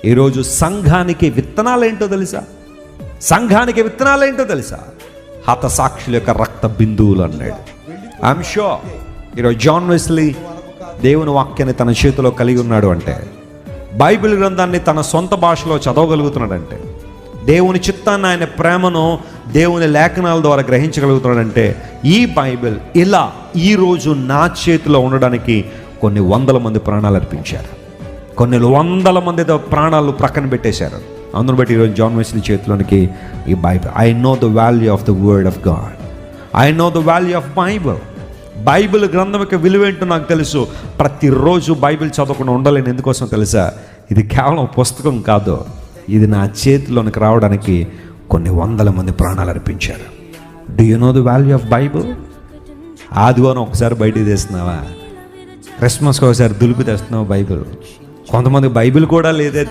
ఈరోజు సంఘానికి విత్తనాలేంటో తెలుసా? సంఘానికి విత్తనాలేంటో తెలుసా? హతసాక్షుల యొక్క రక్త బిందువులు అన్నాడు. ఐఎమ్ షూర్ ఈరోజు జాన్ వెస్లీ దేవుని వాక్యాన్ని తన చేతిలో కలిగి ఉన్నాడు అంటే, బైబిల్ గ్రంథాన్ని తన సొంత భాషలో చదవగలుగుతున్నాడంటే, దేవుని చిత్తాన్ని, ఆయన ప్రేమను దేవుని లేఖనాల ద్వారా గ్రహించగలుగుతున్నాడంటే, ఈ బైబిల్ ఇలా ఈరోజు నా చేతిలో ఉండడానికి కొన్ని వందల మంది ప్రాణాలు అర్పించారు, కొన్ని వందల మంది ప్రాణాలు ప్రక్కన పెట్టేశారు. అందును బట్టి ఈరోజు జాన్ వెస్లీ చేతిలోనికి ఈ Bible. I know the value of the word of God. I know the value of Bible. Bible గ్రంథం యొక్క విలువేంటో నాకు తెలుసు. ప్రతిరోజు బైబిల్ చదవకుండా ఉండలేను. ఎందుకోసం తెలుసా? ఇది కేవలం పుస్తకం కాదు, ఇది నా చేతిలోనికి రావడానికి కొన్ని వందల మంది ప్రాణాలు అర్పించారు. Do you know the value of Bible? ఆదివారం ఒకసారి బయటికి తెస్తున్నావా? క్రిస్మస్కి ఒకసారి దులిపి తెస్తున్నావు బైబిల్. కొంతమంది బైబిల్ కూడా లేదే.